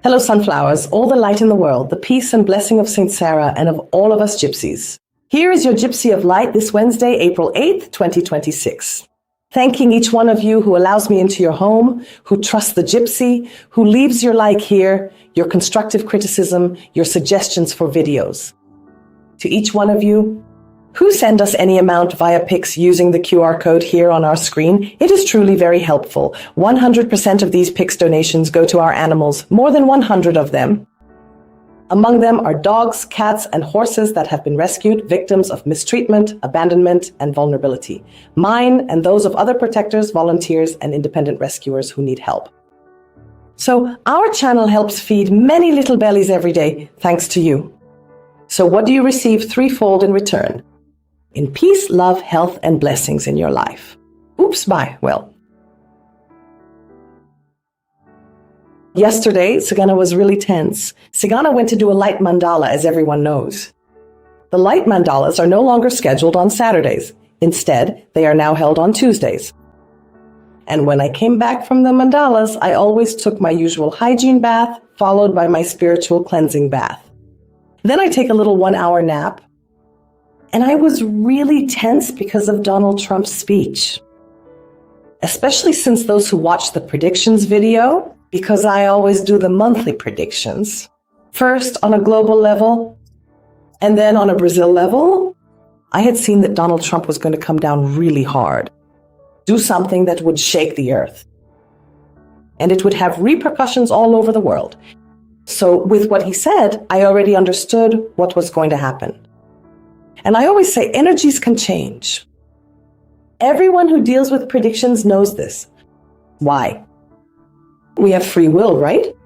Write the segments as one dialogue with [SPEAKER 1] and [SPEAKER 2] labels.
[SPEAKER 1] Hello, sunflowers, all the light in the world, the peace and blessing of St. Sarah and of all of us gypsies. Here is your Gypsy of Light this Wednesday, April 8th, 2026. Thanking each one of you who allows me into your home, who trusts the gypsy, who leaves your like here, your constructive criticism, your suggestions for videos. To each one of you who send us any amount via Pix using the QR code here on our screen, it is truly very helpful. 100% of these Pix donations go to our animals, more than 100 of them. Among them are dogs, cats, and horses that have been rescued, victims of mistreatment, abandonment, and vulnerability. Mine and those of other protectors, volunteers, and independent rescuers who need help. So our channel helps feed many little bellies every day, thanks to you. So what do you receive threefold in return? In peace, love, health, and blessings in your life. Oops, bye. Well, yesterday, Sagana was really tense. Sagana went to do a light mandala, as everyone knows. The light mandalas are no longer scheduled on Saturdays. Instead, they are now held on Tuesdays. And when I came back from the mandalas, I always took my usual hygiene bath, followed by my spiritual cleansing bath. Then I take a little 1-hour nap. And I was really tense because of Donald Trump's speech. Especially since those who watch the predictions video, because I always do the monthly predictions. First on a global level, and then on a Brazil level, I had seen that Donald Trump was going to come down really hard. Do something that would shake the earth. And it would have repercussions all over the world. So with what he said, I already understood what was going to happen. And I always say energies can change. Everyone who deals with predictions knows this. Why? We have free will, right?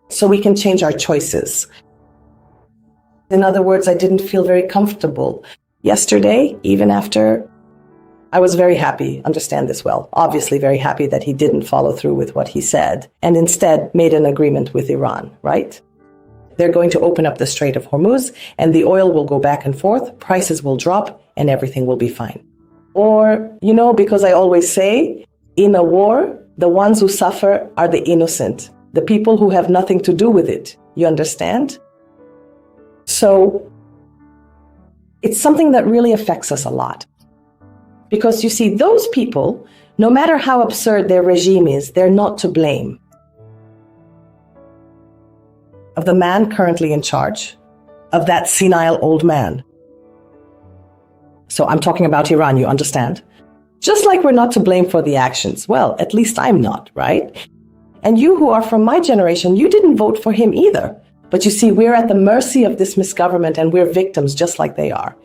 [SPEAKER 1] So we can change our choices. In other words, I didn't feel very comfortable yesterday, even after I was very happy, understand this well, obviously very happy that he didn't follow through with what he said and instead made an agreement with Iran, right? They're going to open up the Strait of Hormuz and the oil will go back and forth, prices will drop, and everything will be fine. Or, because I always say, in a war, the ones who suffer are the innocent, the people who have nothing to do with it. You understand? So, it's something that really affects us a lot. Because you see, those people, no matter how absurd their regime is, they're not to blame. Of the man currently in charge, of that senile old man. So I'm talking about Iran, you understand? Just like we're not to blame for the actions. Well, at least I'm not, right? And you who are from my generation, you didn't vote for him either. But you see, we're at the mercy of this misgovernment and we're victims just like they are.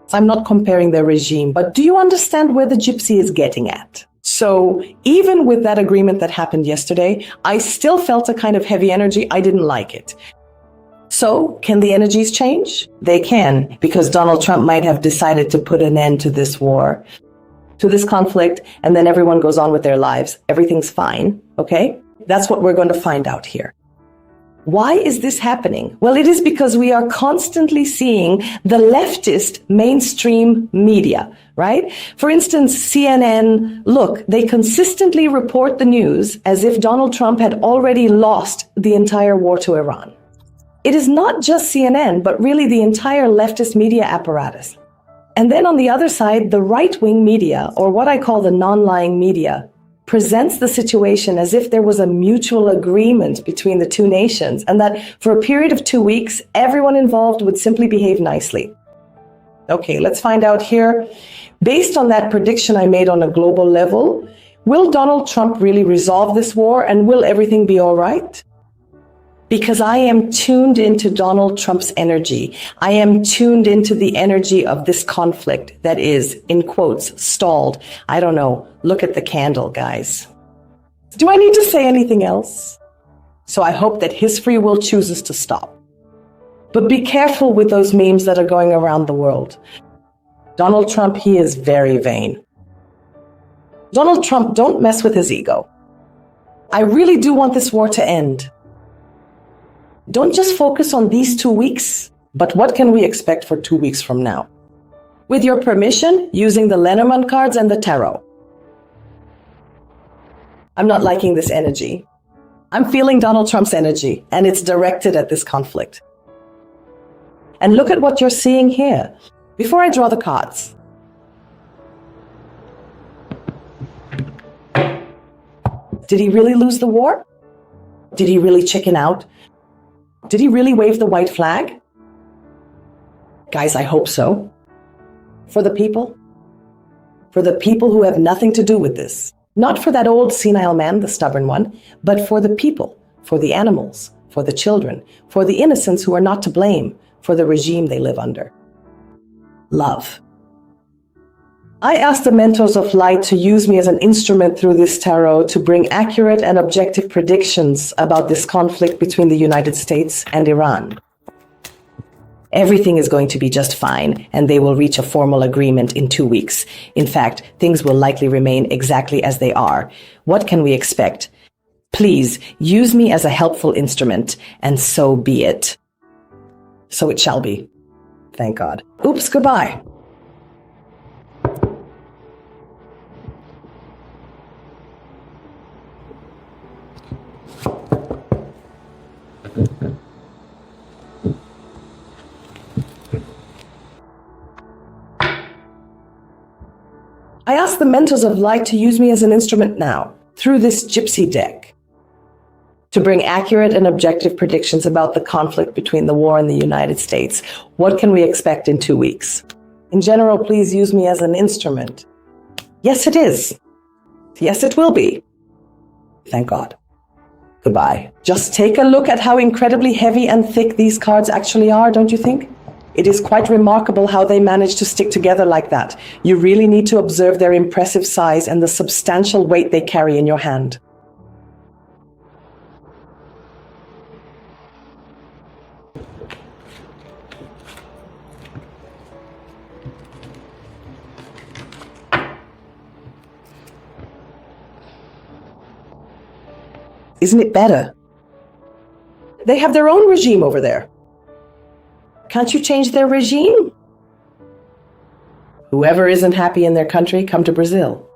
[SPEAKER 1] So I'm not comparing their regime, but do you understand where the gypsy is getting at? So even with that agreement that happened yesterday, I still felt a kind of heavy energy. I didn't like it. So can the energies change? They can, because Donald Trump might have decided to put an end to this war, to this conflict, and then everyone goes on with their lives. Everything's fine, okay? That's what we're going to find out here. Why is this happening? Well, it is because we are constantly seeing the leftist mainstream media, right? For instance, CNN, look, they consistently report the news as if Donald Trump had already lost the entire war to Iran. It is not just CNN, but really the entire leftist media apparatus. And then on the other side, the right-wing media, or what I call the non-lying media, presents the situation as if there was a mutual agreement between the two nations and that for a period of 2 weeks, everyone involved would simply behave nicely. Okay, let's find out here. Based on that prediction I made on a global level, will Donald Trump really resolve this war and will everything be all right? Because I am tuned into Donald Trump's energy. I am tuned into the energy of this conflict that is, in quotes, stalled. I don't know. Look at the candle, guys. Do I need to say anything else? So I hope that his free will chooses to stop. But be careful with those memes that are going around the world. Donald Trump, he is very vain. Donald Trump, don't mess with his ego. I really do want this war to end. Don't just focus on these 2 weeks, but what can we expect for 2 weeks from now? With your permission, using the Lenormand cards and the tarot. I'm not liking this energy. I'm feeling Donald Trump's energy, and it's directed at this conflict. And look at what you're seeing here. Before I draw the cards, did he really lose the war? Did he really chicken out? Did he really wave the white flag? Guys, I hope so. For the people. For the people who have nothing to do with this. Not for that old senile man, the stubborn one, but for the people, for the animals, for the children, for the innocents who are not to blame, for the regime they live under. Love. I asked the mentors of light to use me as an instrument through this tarot to bring accurate and objective predictions about this conflict between the United States and Iran. Everything is going to be just fine, and they will reach a formal agreement in 2 weeks. In fact, things will likely remain exactly as they are. What can we expect? Please, use me as a helpful instrument, and so be it. So it shall be. Thank God. Oops, goodbye. I ask the mentors of light to use me as an instrument now, through this gypsy deck, to bring accurate and objective predictions about the conflict between the war and the United States. What can we expect in 2 weeks? In general, please use me as an instrument. Yes, it is. Yes, it will be. Thank God. Goodbye. Just take a look at how incredibly heavy and thick these cards actually are, don't you think? It is quite remarkable how they manage to stick together like that. You really need to observe their impressive size and the substantial weight they carry in your hand. Isn't it better? They have their own regime over there. Can't you change their regime? Whoever isn't happy in their country, come to Brazil.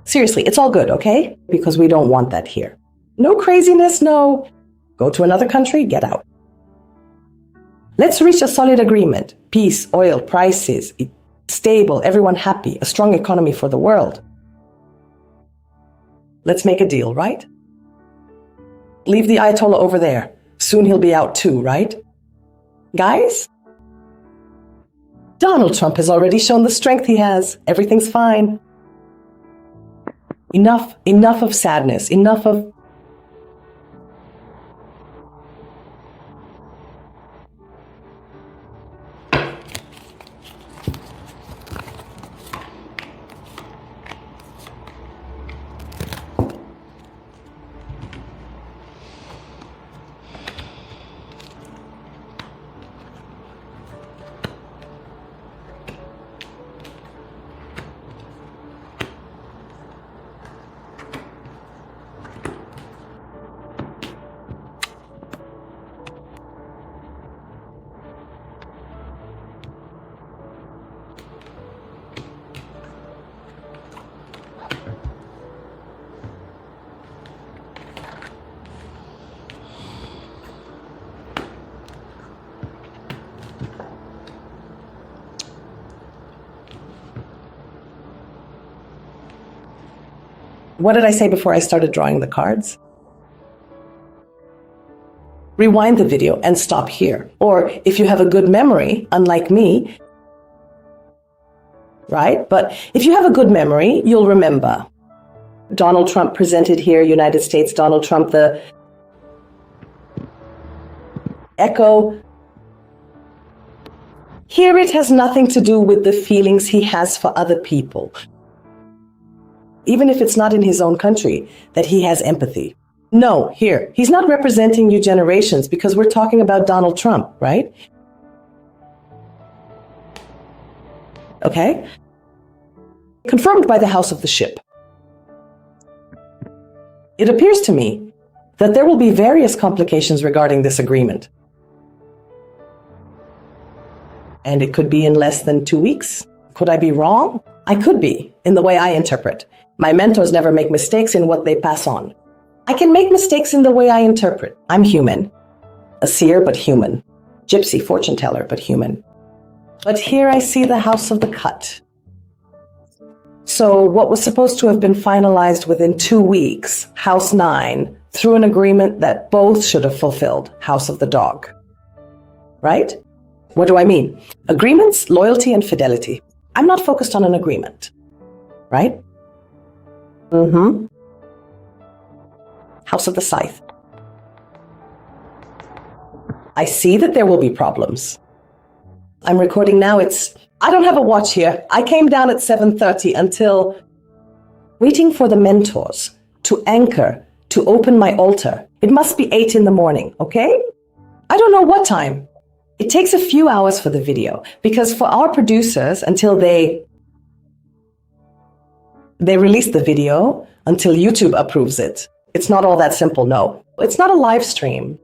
[SPEAKER 1] Seriously, it's all good, okay? Because we don't want that here. No craziness, no. Go to another country, get out. Let's reach a solid agreement. Peace, oil, prices, stable, everyone happy, a strong economy for the world. Let's make a deal, right? Leave the Ayatollah over there. Soon he'll be out too, right? Guys? Donald Trump has already shown the strength he has. Everything's fine. Enough of sadness. Enough of... What did I say before I started drawing the cards? Rewind the video and stop here. Or if you have a good memory, unlike me, right? But if you have a good memory, you'll remember. Donald Trump presented here, United States, Donald Trump, the echo. Here it has nothing to do with the feelings he has for other people. Even if it's not in his own country, that he has empathy. No, here, he's not representing new generations because we're talking about Donald Trump, right? Okay? Confirmed by the House of the Ship. It appears to me that there will be various complications regarding this agreement. And it could be in less than 2 weeks. Could I be wrong? I could be, in the way I interpret. My mentors never make mistakes in what they pass on. I can make mistakes in the way I interpret. I'm human. A seer, but human. Gypsy, fortune teller, but human. But here I see the house of the cut. So what was supposed to have been finalized within 2 weeks, house 9, through an agreement that both should have fulfilled, house of the dog. Right? What do I mean? Agreements, loyalty, and fidelity. I'm not focused on an agreement. Right? House of the Scythe. I see that there will be problems. I'm recording now. I don't have a watch here. I came down at 7:30 until waiting for the mentors to anchor, to open my altar. It must be 8 in the morning, okay? I don't know what time. It takes a few hours for the video because for our producers, until they release the video, until YouTube approves it, it's not all that simple, no. It's not a live stream.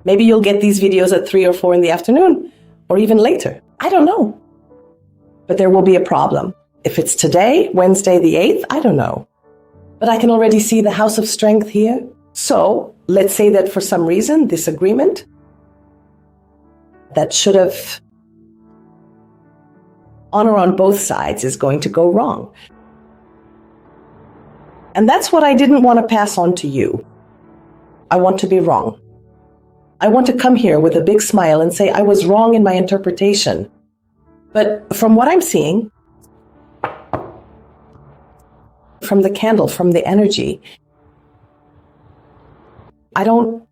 [SPEAKER 1] Maybe you'll get these videos at 3 or 4 in the afternoon, or even later. I don't know. But there will be a problem. If it's today, Wednesday the 8th, I don't know. But I can already see the house of strength here. So let's say that for some reason, this agreement that should have honor on both sides is going to go wrong. And that's what I didn't want to pass on to you. I want to be wrong. I want to come here with a big smile and say I was wrong in my interpretation. But from what I'm seeing, from the candle, from the energy, I'm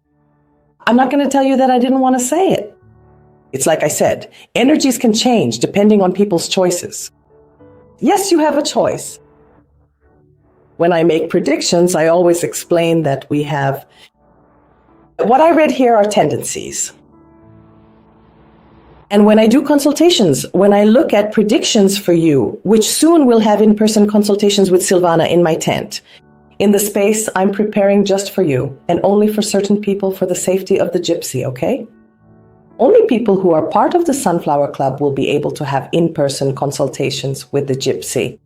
[SPEAKER 1] not going to tell you that I didn't want to say it. It's like I said, energies can change depending on people's choices. Yes, you have a choice. When I make predictions, I always explain that we have... What I read here are tendencies. And when I do consultations, when I look at predictions for you, which soon we'll have in-person consultations with Silvana in my tent, in the space I'm preparing just for you, and only for certain people for the safety of the gypsy, okay? Only people who are part of the Sunflower Club will be able to have in-person consultations with the gypsy.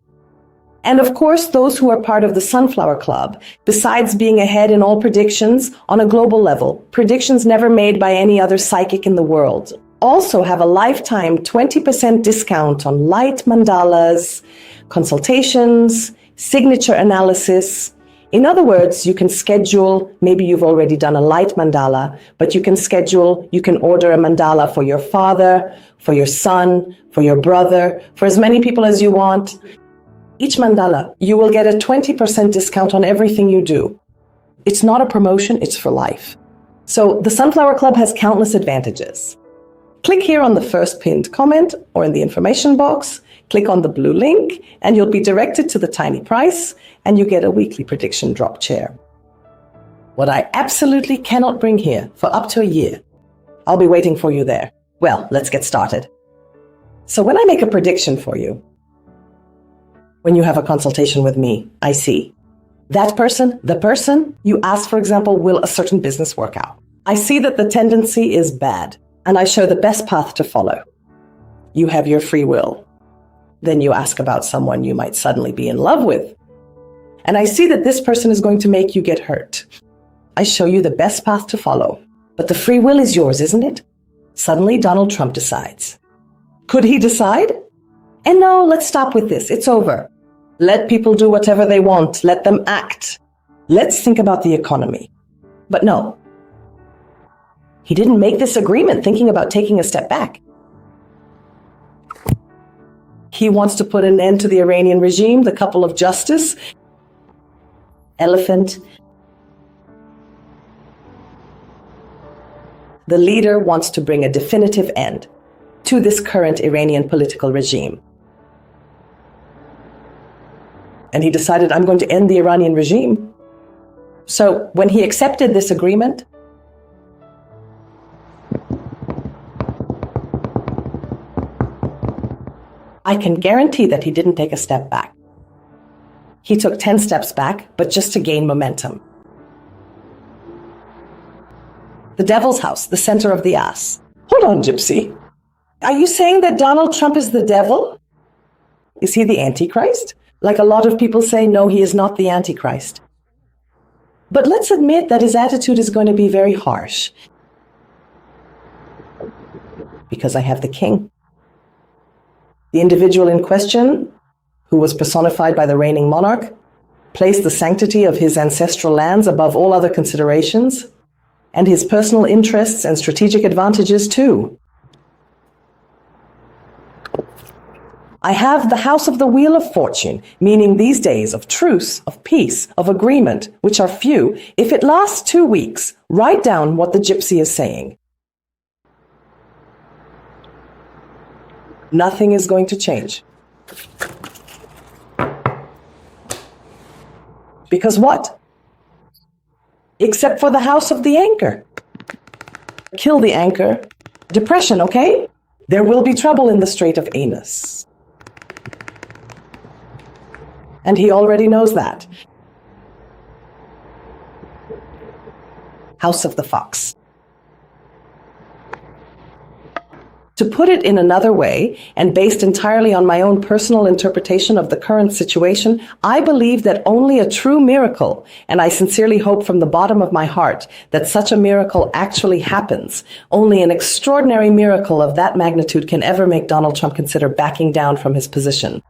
[SPEAKER 1] And of course, those who are part of the Sunflower Club, besides being ahead in all predictions on a global level, predictions never made by any other psychic in the world, also have a lifetime 20% discount on light mandalas, consultations, signature analysis. In other words, you can schedule, maybe you've already done a light mandala, but you can order a mandala for your father, for your son, for your brother, for as many people as you want. Each mandala, you will get a 20% discount on everything you do. It's not a promotion, it's for life. So the Sunflower Club has countless advantages. Click here on the first pinned comment or in the information box, click on the blue link, and you'll be directed to the tiny price, and you get a weekly prediction drop chair. What I absolutely cannot bring here for up to a year, I'll be waiting for you there. Well, let's get started. So when I make a prediction for you, when you have a consultation with me, I see that person, the person you ask, for example, will a certain business work out? I see that the tendency is bad, and I show the best path to follow. You have your free will. Then you ask about someone you might suddenly be in love with. And I see that this person is going to make you get hurt. I show you the best path to follow. But the free will is yours, isn't it? Suddenly, Donald Trump decides. Could he decide? And no, let's stop with this. It's over. Let people do whatever they want. Let them act. Let's think about the economy. But no. He didn't make this agreement thinking about taking a step back. He wants to put an end to the Iranian regime, the couple of justice, elephant. The leader wants to bring a definitive end to this current Iranian political regime. And he decided, I'm going to end the Iranian regime. So when he accepted this agreement, I can guarantee that he didn't take a step back. He took 10 steps back, but just to gain momentum. The devil's house, the center of the ass. Hold on, Gypsy. Are you saying that Donald Trump is the devil? Is he the Antichrist? Like a lot of people say, no, he is not the Antichrist. But let's admit that his attitude is going to be very harsh. Because I have the king. The individual in question, who was personified by the reigning monarch, placed the sanctity of his ancestral lands above all other considerations, and his personal interests and strategic advantages too. I have the house of the wheel of fortune, meaning these days of truce, of peace, of agreement, which are few. If it lasts 2 weeks, write down what the gypsy is saying. Nothing is going to change. Because what? Except for the house of the anchor. Kill the anchor. Depression, okay? There will be trouble in the Strait of Hormuz. And he already knows that. House of the Fox. To put it in another way, and based entirely on my own personal interpretation of the current situation, I believe that only a true miracle, and I sincerely hope from the bottom of my heart that such a miracle actually happens, only an extraordinary miracle of that magnitude can ever make Donald Trump consider backing down from his position.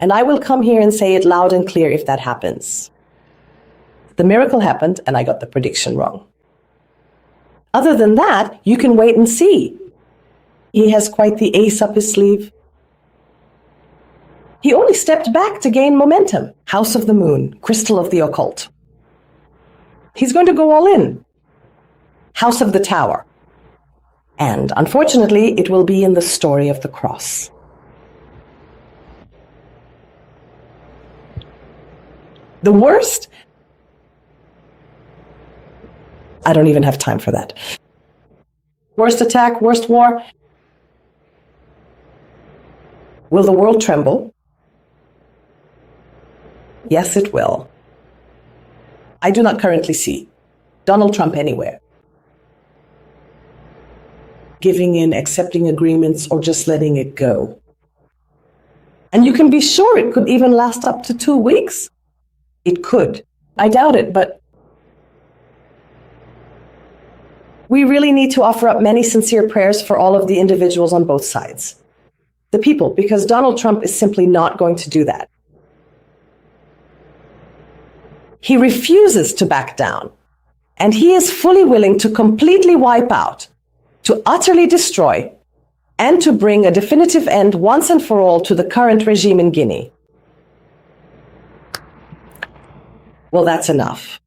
[SPEAKER 1] And I will come here and say it loud and clear if that happens. The miracle happened, and I got the prediction wrong. Other than that, you can wait and see. He has quite the ace up his sleeve. He only stepped back to gain momentum. House of the Moon, crystal of the occult. He's going to go all in. House of the Tower. And unfortunately, it will be in the story of the cross. The worst? I don't even have time for that. Worst attack, worst war. Will the world tremble? Yes, it will. I do not currently see Donald Trump anywhere giving in, accepting agreements, or just letting it go. And you can be sure it could even last up to 2 weeks. It could. I doubt it, but we really need to offer up many sincere prayers for all of the individuals on both sides. The people, because Donald Trump is simply not going to do that. He refuses to back down, and he is fully willing to completely wipe out, to utterly destroy, and to bring a definitive end once and for all to the current regime in Guinea. Well, that's enough.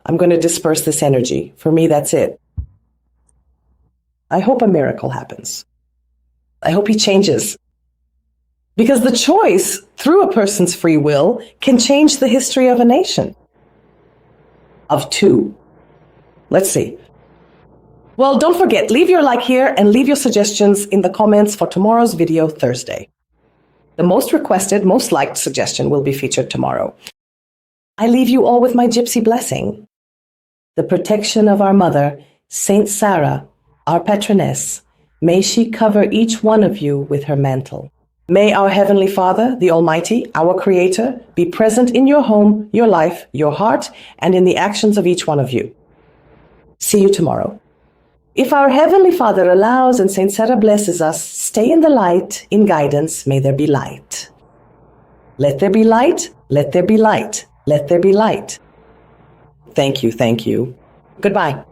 [SPEAKER 1] I'm going to disperse this energy. For me, that's it. I hope a miracle happens. I hope he changes. Because the choice, through a person's free will, can change the history of a nation. Of 2. Let's see. Well, don't forget, leave your like here and leave your suggestions in the comments for tomorrow's video, Thursday. The most requested, most liked suggestion will be featured tomorrow. I leave you all with my gypsy blessing. The protection of our mother, Saint Sarah, our patroness, may she cover each one of you with her mantle. May our Heavenly Father, the Almighty, our Creator, be present in your home, your life, your heart, and in the actions of each one of you. See you tomorrow. If our Heavenly Father allows and Saint Sarah blesses us, stay in the light, in guidance, may there be light. Let there be light, let there be light, let there be light. Thank you, thank you. Goodbye.